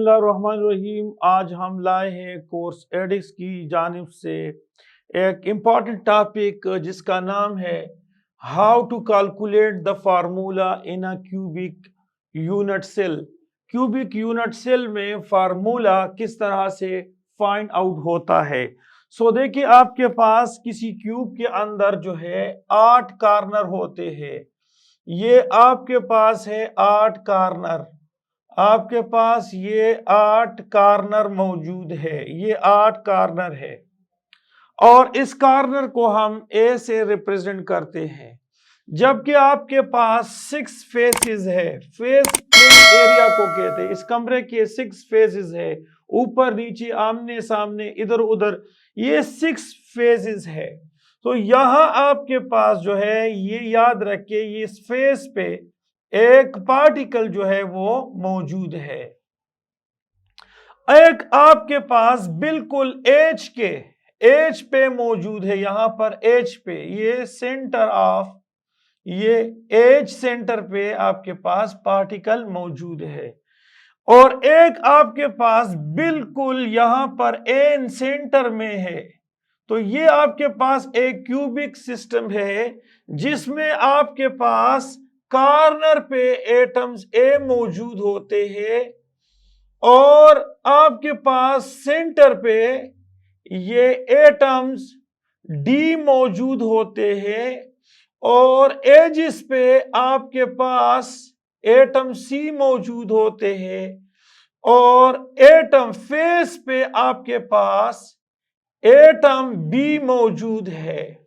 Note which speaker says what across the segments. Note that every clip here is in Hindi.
Speaker 1: बिस्मिल्लाहिर्रहमानिर्रहीम। आज हम लाए हैं कोर्स एडिक्स की जानिब से एक इम्पॉर्टेंट टॉपिक जिसका नाम है how to calculate the formula in a cubic unit cell. Cubic unit cell में फार्मूला किस तरह से फाइंड आउट होता है। देखिए, आपके पास किसी क्यूब के अंदर जो है 8 कार्नर होते हैं। ये आपके पास है 8 कार्नर, आपके पास ये 8 कार्नर मौजूद है, ये 8 कार्नर है और इस कार्नर को हम ए से रिप्रेजेंट करते हैं। जबकि आपके पास 6 फेसेस है, फेस प्लेन एरिया को कहते हैं। इस कमरे के 6 फेसेस है, ऊपर नीचे आमने सामने इधर उधर, ये 6 फेसेस है। तो यहां आपके पास जो है, ये याद रखिए, ये इस फेस पे एक पार्टिकल जो है वो मौजूद है। एक आपके पास बिल्कुल एज पे मौजूद है, यहां पर एज पे, ये सेंटर ऑफ, ये एज सेंटर पे आपके पास पार्टिकल मौजूद है। और एक आपके पास बिल्कुल यहां पर एन सेंटर में है। तो ये आपके पास एक क्यूबिक सिस्टम है जिसमें आपके पास कार्नर पे एटम्स ए मौजूद होते हैं और आपके पास सेंटर पे ये एटम्स डी मौजूद होते हैं और एजिस पे आपके पास एटम सी मौजूद होते हैं और एटम फेस पे आपके पास एटम बी मौजूद है।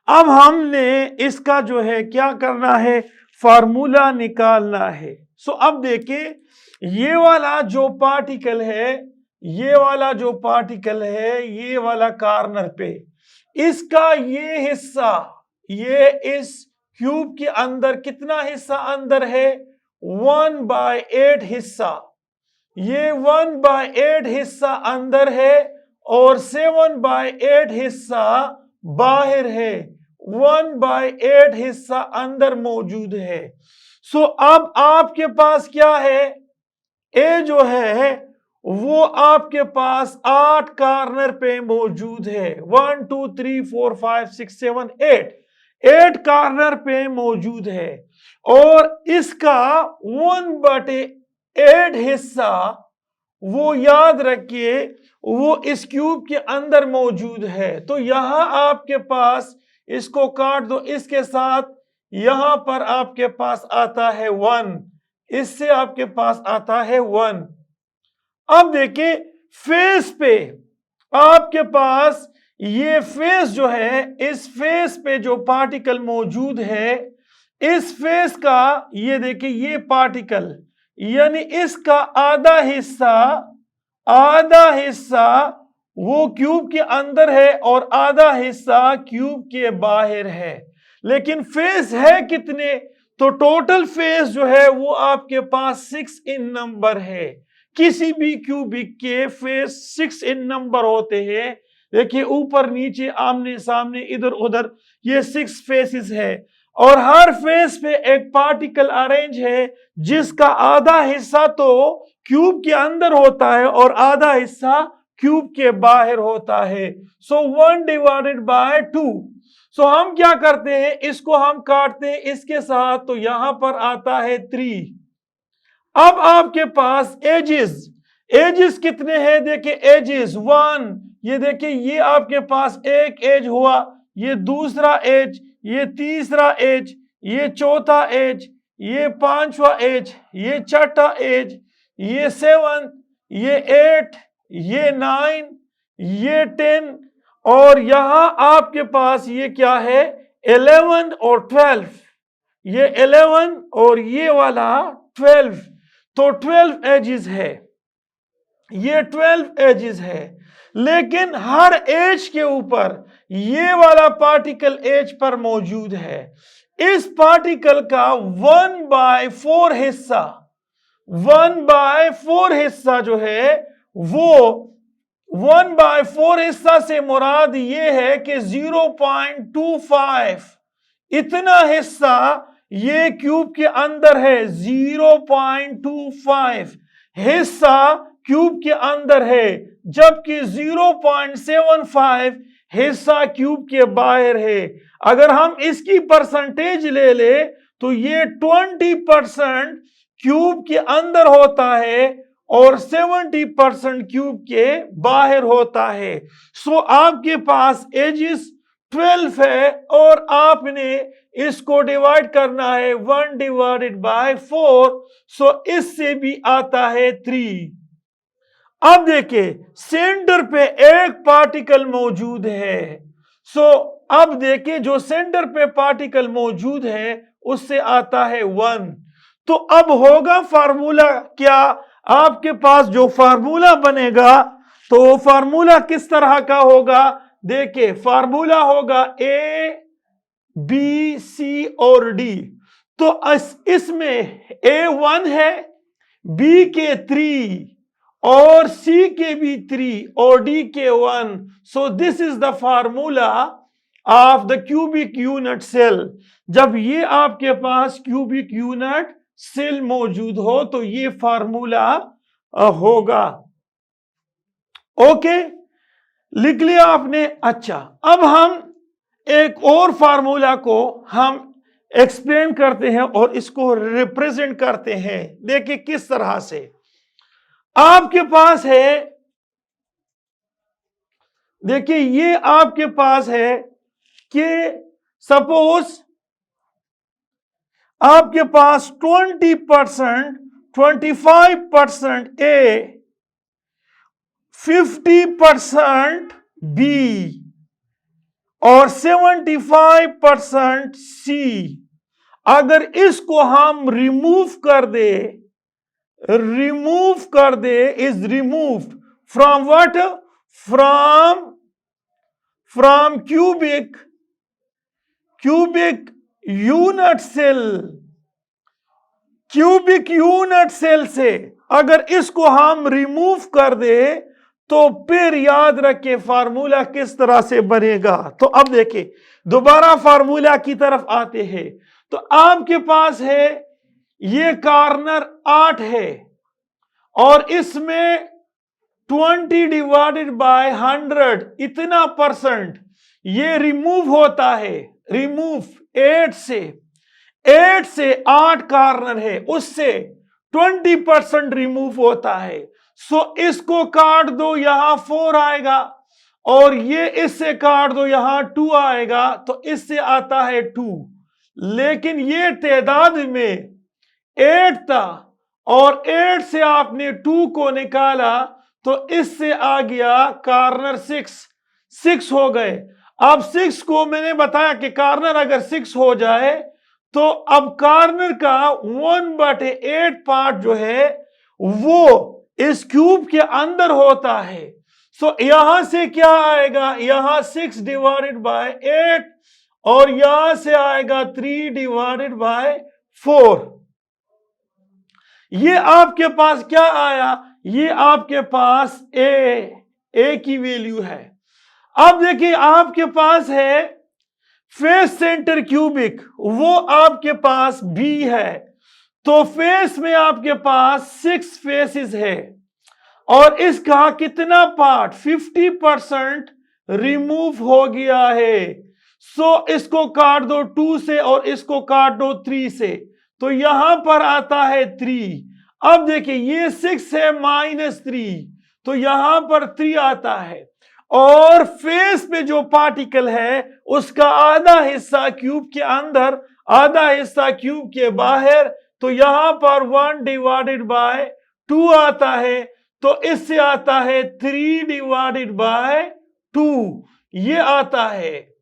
Speaker 1: अब हमने इसका जो है क्या करना है, फार्मूला निकालना है। अब देखिए, ये वाला जो पार्टिकल है, ये वाला जो पार्टिकल है, ये वाला कार्नर पे, इसका ये हिस्सा, ये इस क्यूब के अंदर कितना हिस्सा अंदर है, 1/8 हिस्सा। ये 1/8 हिस्सा अंदर है और 7/8 हिस्सा बाहर है। 1/8 हिस्सा अंदर मौजूद है। अब आपके पास क्या है, ए जो है वो आपके पास 8 कार्नर पे मौजूद है। 1 2 3 4 5 6 7 8 कार्नर पे मौजूद है और इसका 1/8 हिस्सा, वो याद रखिए, वो इस क्यूब के अंदर मौजूद है। तो यहां आपके पास, इसको काट दो इसके साथ, यहां पर आपके पास आता है 1, इससे आपके पास आता है 1। अब देखिए, फेस पे आपके पास ये फेस जो है, इस फेस पे जो पार्टिकल मौजूद है, इस फेस का ये देखिए, ये पार्टिकल यानी इसका आधा हिस्सा वो क्यूब के अंदर है और आधा हिस्सा क्यूब के बाहर है। लेकिन फेस है कितने, तो टोटल फेस जो है वो आपके पास 6 इन नंबर है। किसी भी क्यूबिक के फेस 6 इन नंबर होते हैं। देखिए, ऊपर नीचे आमने सामने इधर उधर, ये 6 फेसेस है और हर फेस पे एक पार्टिकल अरेंज है जिसका आधा हिस्सा तो क्यूब के अंदर होता है और आधा हिस्सा क्यूब के बाहर होता है। 1/2। हम क्या करते हैं, इसको हम काटते हैं इसके साथ, तो यहां पर आता है 3। अब आपके पास एजिस कितने हैं, देखिए एजिस 1, ये देखिए, ये आपके पास एक एज हुआ, ये दूसरा एज, ये तीसरा एज, ये चौथा एज, ये पांचवा एज, ये छठा एज, ये 7, ये 8, ये 9, ये 10 और यहां आपके पास ये क्या है, 11 और 12, ये 11 और ये वाला 12, तो 12 एजेस है, ये 12 एजेस है। लेकिन हर एज के ऊपर ये वाला पार्टिकल एज पर मौजूद है। इस पार्टिकल का 1/4 हिस्सा जो है, वो 1/4 हिस्सा से मुराद ये है कि 0.25 इतना हिस्सा ये क्यूब के अंदर है। 0.25 हिस्सा क्यूब के अंदर है, जबकि 0.75 हिस्सा क्यूब के बाहर है। अगर हम इसकी परसेंटेज ले ले तो ये 20% क्यूब के अंदर होता है और 70% क्यूब के बाहर होता है। सो आपके पास एजिस 12 है और आपने इसको डिवाइड करना है 1/4। सो इससे भी आता है 3। अब देखिए सेंटर पे एक पार्टिकल मौजूद है। सो अब देखिए जो सेंटर पे पार्टिकल मौजूद है उससे आता है 1। तो अब होगा फार्मूला क्या, आपके पास जो फार्मूला बनेगा तो वो फार्मूला किस तरह का होगा। देखिए फार्मूला होगा A B C और D। तो इसमें A1 है, B के 3 और C के भी 3 और D के 1। So this is the formula of the cubic unit cell. जब ये आपके पास क्यूबिक यूनिट सेल मौजूद हो तो ये फार्मूला होगा। ओके, लिख लिया आपने। अच्छा, अब हम एक और फार्मूला को हम एक्सप्लेन करते हैं और इसको रिप्रेजेंट करते हैं। देखिए किस तरह से आपके पास है। देखिए ये आपके पास है कि सपोज आपके पास 20%, 25% A, 50% B और 75% C। अगर इसको हम रिमूव कर दे is removed from what, from cubic unit cell. Cubic unit cell से अगर इसको हम रिमूव कर दे तो फिर याद रखें फार्मूला किस तरह से बनेगा। तो अब देखिए दोबारा फार्मूला की तरफ आते हैं। तो आपके पास है ये कॉर्नर 8 है और इसमें 20/100 इतना परसेंट ये रिमूव होता है। रिमूव 8 से 8 कॉर्नर है, उससे 20% रिमूव होता है। सो इसको काट दो, यहां 4 आएगा और ये इससे काट दो, यहां 2 आएगा, तो इससे आता है 2। लेकिन ये तादाद में 8 था और 8 से आपने 2 को निकाला तो इससे आ गया कॉर्नर 6 हो गए। अब 6 को मैंने बताया कि कॉर्नर अगर 6 हो जाए तो अब कॉर्नर का 1/8 पार्ट जो है वो इस क्यूब के अंदर होता है। सो यहां से क्या आएगा, यहां 6/8 और यहां से आएगा 3/4। ये आपके पास क्या आया, ये आपके पास ए की वैल्यू है। अब देखिए आपके पास है फेस सेंटर क्यूबिक, वो आपके पास बी है। तो फेस में आपके पास 6 फेसेस है और इसका कितना पार्ट 50% रिमूव हो गया है। सो इसको काट दो 2 से और इसको काट दो 3 से, तो यहां पर आता है 3। अब देखिए ये 6 है -3, तो यहां पर 3 आता है और फेस पे जो पार्टिकल है उसका आधा हिस्सा क्यूब के अंदर, आधा हिस्सा क्यूब के बाहर, तो यहां पर 1/2 आता है, तो इससे आता है 3/2 ये आता है।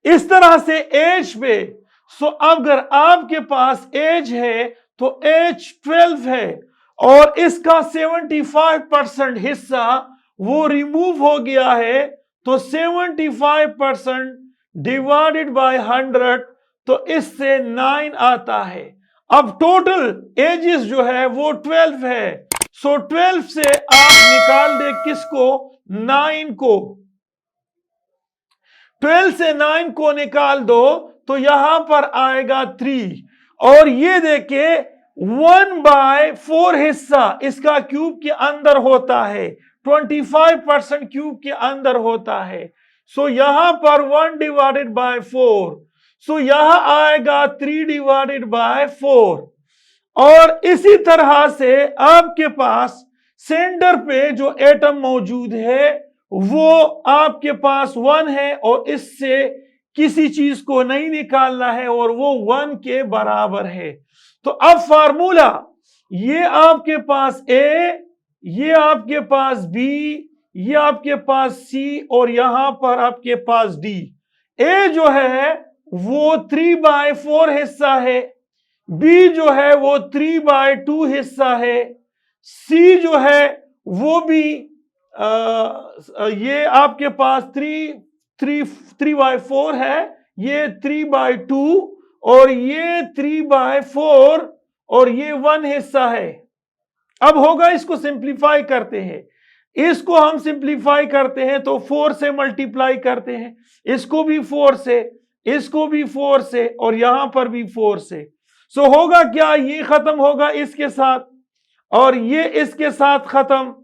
Speaker 1: इस तरह से एज पे। सो अगर आपके पास एज है तो एज 12 है और इसका 75% हिस्सा वो रिमूव हो गया है, तो 75% / 100, तो इससे 9 आता है। अब टोटल एजेस जो है वो 12 है। सो 12 से आप निकाल दे किसको, 9 को। 12 से 9 को निकाल दो तो यहां पर आएगा 3। और ये देखिए 1/4 हिस्सा इसका क्यूब के अंदर होता है, 25% क्यूब के अंदर होता है। सो यहां पर 1/4, सो यहां आएगा 3/4। और इसी तरह से आपके पास सेंटर पे जो एटम मौजूद है वो आपके पास 1 है और इससे किसी चीज को नहीं निकालना है और वो 1 के बराबर है। तो अब फार्मूला, ये आपके पास ए, ये आपके पास बी, ये आपके पास सी और यहां पर आपके पास डी। ए जो है वो 3/4 हिस्सा है, बी जो है वो 3/2 हिस्सा है, सी जो है वो भी ये आपके पास 3/4 है, ये 3/2 और ये 3/4 और ये 1 हिस्सा है। अब होगा, इसको सिंप्लीफाई करते हैं, इसको हम सिंप्लीफाई करते हैं तो 4 से मल्टीप्लाई करते हैं, इसको भी 4 से, इसको भी 4 से और यहां पर भी 4 से। सो होगा क्या, ये खत्म होगा इसके साथ और ये इसके साथ खत्म,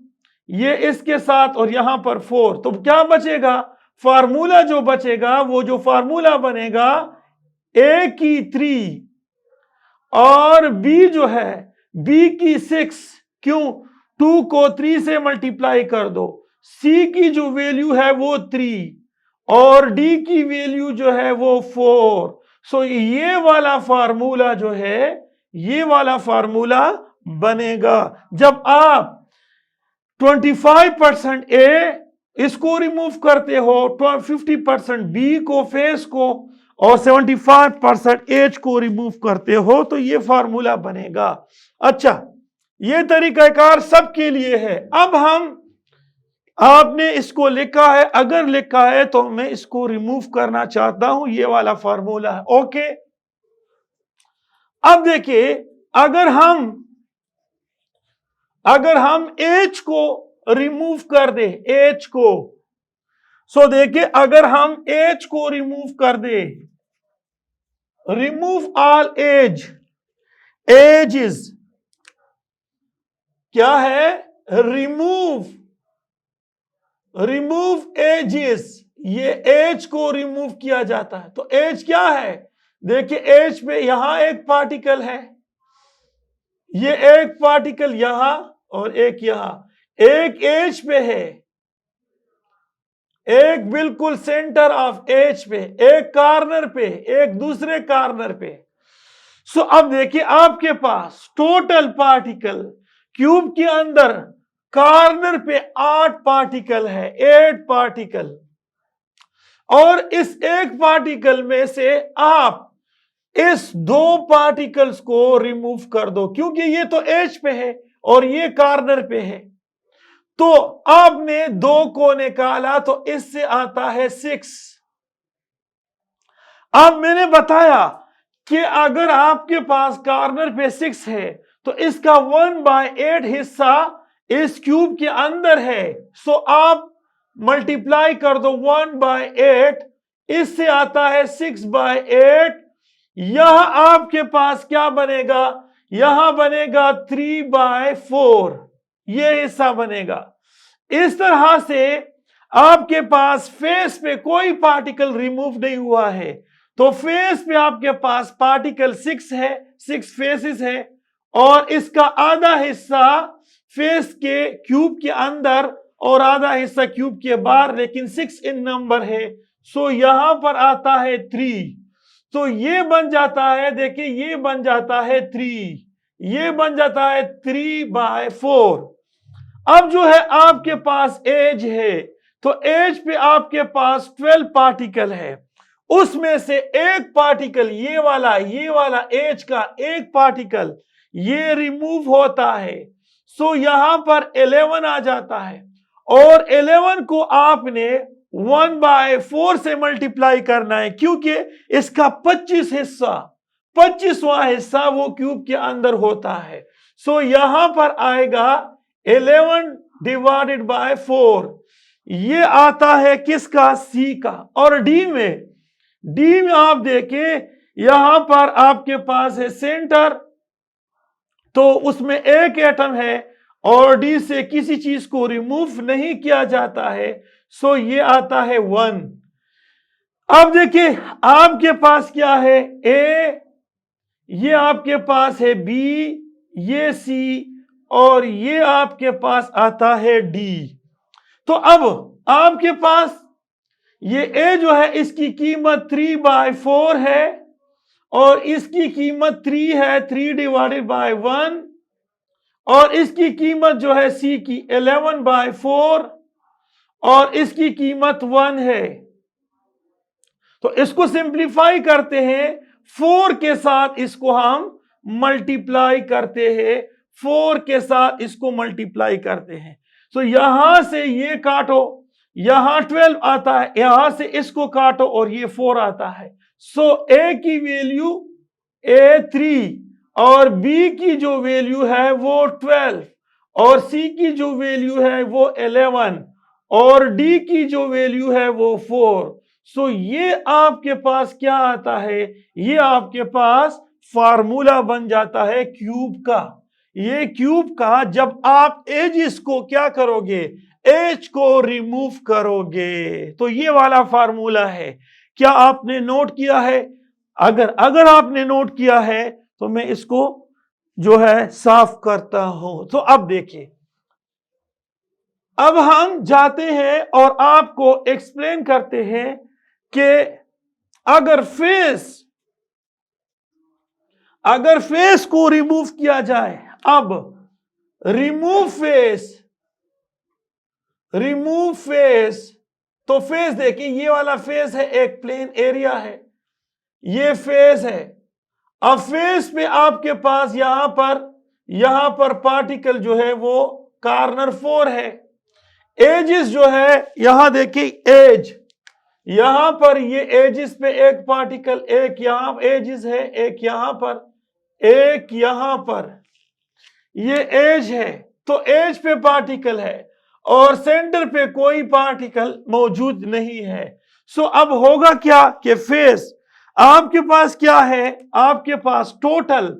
Speaker 1: ये इसके साथ और यहां पर 4। तो क्या बचेगा, फार्मूला जो बचेगा, वो जो फार्मूला बनेगा ए की 3 और बी जो है बी की 6, क्यों, 2 को 3 से मल्टीप्लाई कर दो, सी की जो वैल्यू है वो 3 और डी की वैल्यू जो है वो 4। सो ये वाला फार्मूला जो है, ये वाला फार्मूला बनेगा। जब आप 25% ए इसको रिमूव करते हो, 50% बी को, फेस को और 75% एच को रिमूव करते हो तो ये फार्मूला बनेगा। अच्छा, ये तरीकाकार सबके लिए है। अब हम, आपने इसको लिखा है, अगर लिखा है तो मैं इसको रिमूव करना चाहता हूं, ये वाला फार्मूला है। ओके, अब देखिए, अगर हम एच को रिमूव कर दे, एच को, सो देखिए अगर हम एच को रिमूव कर दे, रिमूव ऑल एज, एजेस क्या है, रिमूव एजेस, ये एज को रिमूव किया जाता है। तो एज क्या है, देखिए एज पे यहां एक पार्टिकल है, ये एक पार्टिकल यहां और एक यहां, एक एज पे है, एक बिल्कुल सेंटर ऑफ एज पे, एक कॉर्नर पे, एक दूसरे कॉर्नर पे। सो अब देखिए आपके पास टोटल पार्टिकल क्यूब के अंदर कॉर्नर पे 8 पार्टिकल है, 8 पार्टिकल, और इस एक पार्टिकल में से आप इस 2 पार्टिकल्स को रिमूव कर दो, क्योंकि ये तो एज पे है और ये कॉर्नर पे है। तो आपने 2 को निकाला तो इससे आता है 6। अब मैंने बताया कि अगर आपके पास कॉर्नर पे 6 है तो इसका 1/8 हिस्सा इस क्यूब के अंदर है। सो आप मल्टीप्लाई कर दो 1/8, इससे आता है 6/8। यह आपके पास क्या बनेगा, यहां बनेगा 3/4, ये हिस्सा बनेगा। इस तरह से आपके पास फेस पे कोई पार्टिकल रिमूव नहीं हुआ है, तो फेस पे आपके पास पार्टिकल 6 है, 6 फेसेस है और इसका आधा हिस्सा फेस के क्यूब के अंदर और आधा हिस्सा क्यूब के बाहर, लेकिन 6 इन नंबर है। सो यहां पर आता है 3, तो ये बन जाता है, देखिए ये बन जाता है 3, ये बन जाता है 3/4। अब जो है आपके पास एज है, तो एज पे आपके पास 12 पार्टिकल है, उसमें से एक पार्टिकल ये वाला एज का एक पार्टिकल ये रिमूव होता है। सो यहां पर 11 आ जाता है और 11 को आपने 1/4 से मल्टीप्लाई करना है, क्योंकि इसका 25वां हिस्सा वो क्यूब के अंदर होता है। सो यहां पर आएगा 11/4, ये आता है किसका, सी का। और डी में आप देखें, यहां पर आपके पास है सेंटर तो उसमें एक एटम है और डी से किसी चीज को रिमूव नहीं किया जाता है, सो ये आता है 1। अब देखिए आपके पास क्या है, ए, ये आपके पास है बी, ये सी, और ये आपके पास आता है डी। तो अब आपके पास ये ए जो है इसकी कीमत 3/4 है और इसकी कीमत 3 है, 3/1, और इसकी कीमत जो है सी की 11/4 और इसकी कीमत 1 है। तो इसको सिंप्लीफाई करते हैं, 4 के साथ इसको हम मल्टीप्लाई करते हैं, 4 के साथ इसको मल्टीप्लाई करते हैं। तो यहां से ये काटो, यहां 12 आता है, यहां से इसको काटो और ये 4 आता है। सो ए की वैल्यू A3 और बी की जो वैल्यू है वो 12 और सी की जो वैल्यू है वो 11 और डी की जो वैल्यू है वो 4। सो ये आपके पास क्या आता है, ये आपके पास फार्मूला बन जाता है क्यूब का। ये क्यूब का जब आप एजिस को क्या करोगे, एच को रिमूव करोगे, तो ये वाला फार्मूला है। क्या आपने नोट किया है? अगर आपने नोट किया है तो मैं इसको जो है साफ करता हूं। तो अब देखिए, अब हम जाते हैं और आपको एक्सप्लेन करते हैं कि अगर फेस को रिमूव किया जाए, अब रिमूव फेस, तो फेस देखिए ये वाला फेस है, एक प्लेन एरिया है, ये फेस है। अब फेस पे आपके पास यहां पर पार्टिकल जो है वो कॉर्नर 4 है। एजिस जो है यहां देखिए एज, यहां पर ये एजिस पे एक पार्टिकल, एक यहां एजिस है, एक यहां पर, एक यहां पर, ये एज है, तो एज पे पार्टिकल है और सेंटर पे कोई पार्टिकल मौजूद नहीं है। सो अब होगा क्या कि फेस आपके पास क्या है, आपके पास टोटल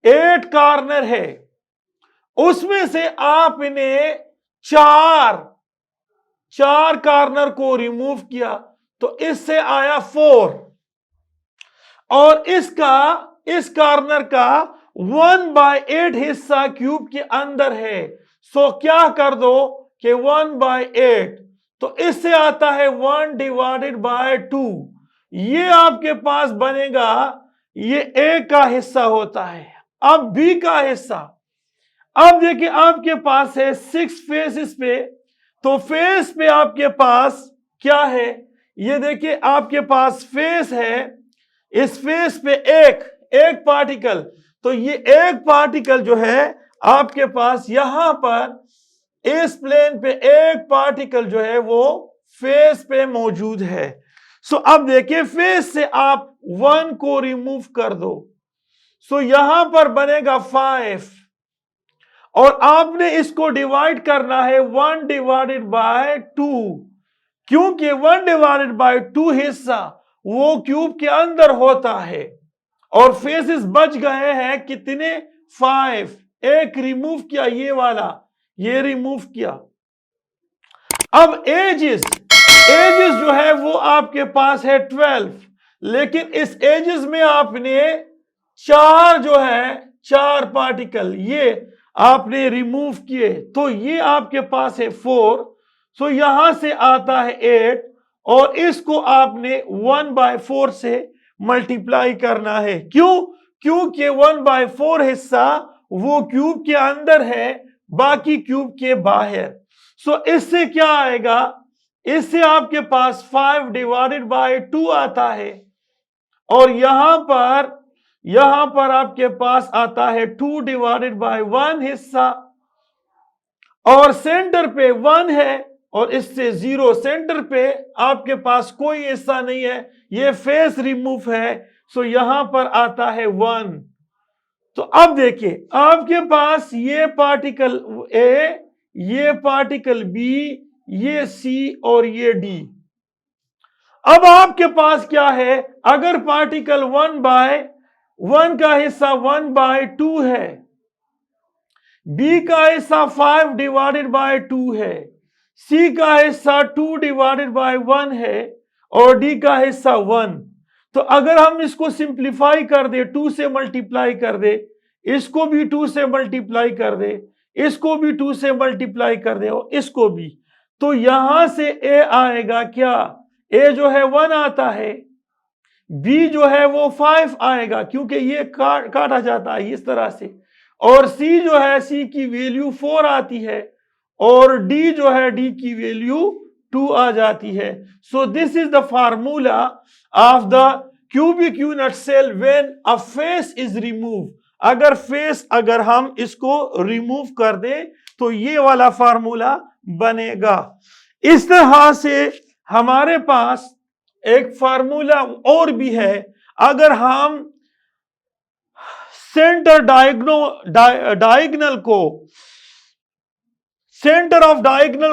Speaker 1: 8 कॉर्नर है, उसमें से आपने चार कॉर्नर को रिमूव किया तो इससे आया 4 और इस कॉर्नर का 1/8 हिस्सा क्यूब के अंदर है। सो क्या कर दो कि 1/8, तो इससे आता है 1/2। ये आपके पास बनेगा, ये ए का हिस्सा होता है। अब बी का हिस्सा, अब देखिए आपके पास है 6 फेसेस पे, तो फेस पे आपके पास क्या है, ये देखिए आपके पास फेस है, इस फेस पे एक पार्टिकल, तो ये एक पार्टिकल जो है आपके पास यहां पर इस प्लेन पे एक पार्टिकल जो है वो फेस पे मौजूद है। सो अब देखिए फेस से आप 1 को रिमूव कर दो, सो यहां पर बनेगा 5 और आपने इसको डिवाइड करना है 1/2, क्योंकि 1/2 हिस्सा वो क्यूब के अंदर होता है और फेसेस बच गए हैं कितने, 5। एक रिमूव किया, ये वाला, ये रिमूव किया। अब एजिस जो है वो आपके पास है 12, लेकिन इस एजिस में आपने 4 पार्टिकल ये आपने रिमूव किए, तो ये आपके पास है 4। सो यहां से आता है 8 और इसको आपने 1/4 से मल्टीप्लाई करना है। क्योंकि 1/4 हिस्सा वो क्यूब के अंदर है, बाकी क्यूब के बाहर। सो इससे क्या आएगा, इससे आपके पास 5/2 आता है और यहां पर आपके पास आता है 2/1 हिस्सा और सेंटर पे 1 है और इससे 0, सेंटर पे आपके पास कोई हिस्सा नहीं है, ये फेस रिमूव है, सो यहां पर आता है 1। तो अब देखिए आपके पास ये पार्टिकल ए, ये पार्टिकल बी, ये सी और ये डी। अब आपके पास क्या है, अगर पार्टिकल 1/1 का हिस्सा 1/2 है बी का हिस्सा 5 डिवाइडेड बाय 2 है, सी का हिस्सा 2 डिवाइडेड बाय 1 है और डी का हिस्सा 1। तो अगर हम इसको सिंप्लीफाई कर दे, 2 से मल्टीप्लाई कर दे, इसको भी 2 से मल्टीप्लाई कर दे, इसको भी 2 से मल्टीप्लाई कर दे और इसको भी, तो यहां से ए आएगा क्या, ए जो है 1 आता है, बी जो है वो 5 आएगा क्योंकि ये काटा जाता है इस तरह से, और सी जो है, सी की वैल्यू 4 आती है और डी जो है, डी की वैल्यू 2 आ जाती है। So this is the formula of the cubic unit cell when a face is remove. अगर हम इसको रिमूव कर दें तो ये वाला फार्मूला बनेगा। इस तरह से हमारे पास एक फार्मूला और भी है। अगर हम सेंटर डायगोनल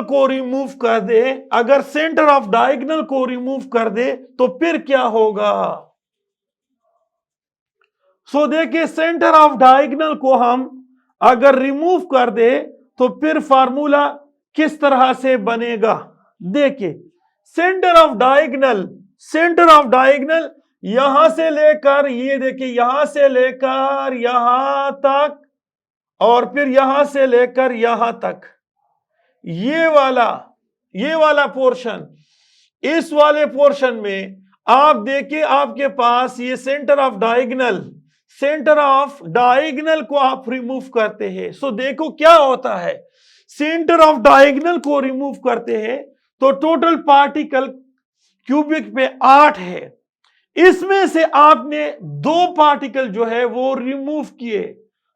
Speaker 1: को रिमूव कर दे, अगर सेंटर ऑफ डायगोनल को रिमूव कर दे तो फिर क्या होगा। सो देखिए, सेंटर ऑफ डायगोनल को हम अगर रिमूव कर दे तो फिर फार्मूला किस तरह से बनेगा। देखिए, सेंटर ऑफ डायगोनल यहां से लेकर, ये देखिए यहां से लेकर यहां तक और फिर यहां से लेकर यहां तक, ये वाला पोर्शन, इस वाले पोर्शन में आप देखिए आपके पास ये सेंटर ऑफ डायगोनल को आप रिमूव करते हैं। सो देखो क्या होता है, सेंटर ऑफ डायगोनल को रिमूव करते हैं तो टोटल पार्टिकल क्यूबिक पे 8 है, इसमें से आपने 2 पार्टिकल जो है वो रिमूव किए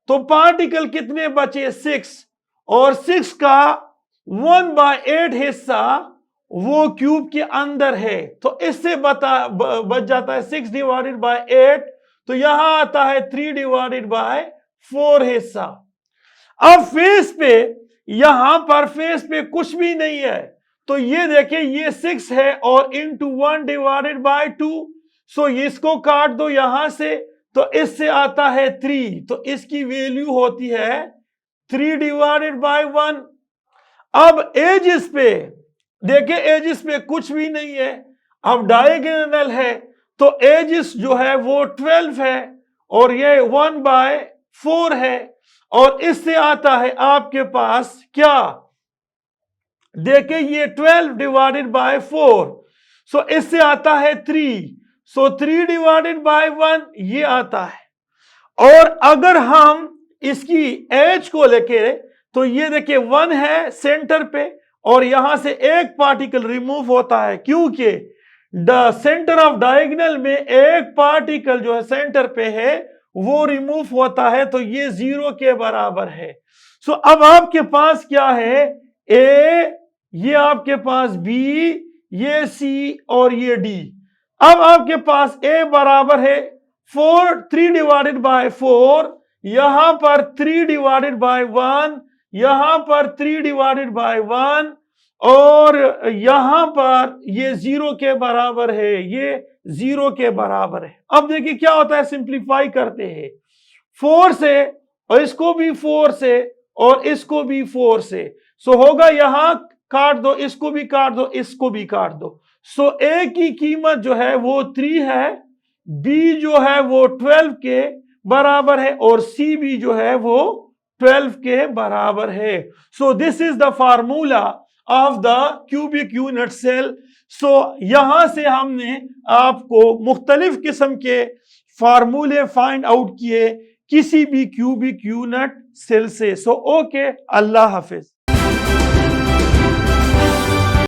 Speaker 1: तो पार्टिकल कितने बचे, 6, और 6 का 1/8 हिस्सा वो क्यूब के अंदर है, तो इससे बच जाता है 6 डिवाइडेड बाय 8, तो यहां आता है 3 डिवाइडेड बाय 4 हिस्सा। अब फेस पे, यहां पर फेस पे कुछ भी नहीं है, तो ये देखिए ये 6 है और इंटू 1 डिवाइडेड बाय 2, सो इसको काट दो यहां से, तो इससे आता है 3, तो इसकी वैल्यू होती है 3 डिवाइडेड बाय 1। अब एजिस पे देखिए, एजिस पे कुछ भी नहीं है, अब डायगोनल है तो एजिस जो है वो 12 है और ये 1/4 है, और इससे आता है आपके पास क्या, देखिए ये 12 डिवाइडेड बाय 4, सो इससे आता है 3, सो 3 डिवाइडेड बाय 1 ये आता है। और अगर हम इसकी एज को लेके, तो ये देखिए 1 है सेंटर पे और यहां से एक पार्टिकल रिमूव होता है क्योंकि द सेंटर ऑफ डायगोनल में एक पार्टिकल जो है सेंटर पे है वो रिमूव होता है, तो ये 0 के बराबर है। सो अब आपके पास क्या है, ए, ये आपके पास बी, ये सी और ये डी। अब आपके पास ए बराबर है 3 डिवाइडेड बाय 4, यहां पर 3 डिवाइडेड बाय 1, यहां पर 3 डिवाइडेड बाय 1 और यहां पर ये 0 के बराबर है, ये 0 के बराबर है। अब देखिए क्या होता है, सिंप्लीफाई करते हैं 4 से और इसको भी 4 से और इसको भी 4 से, सो होगा यहां काट दो, इसको भी काट दो, इसको भी काट दो, सो ए की कीमत जो है वो 3 है, बी जो है वो 12 के बराबर है और सी भी जो है वो 12 के बराबर है। So this is the formula of the cubic unit cell. So यहां से हमने आपको मुख्तलिफ किस्म के फार्मूले फाइंड आउट किए किसी भी क्यूबिक यूनिट सेल से। सो ओके, अल्लाह हाफिज।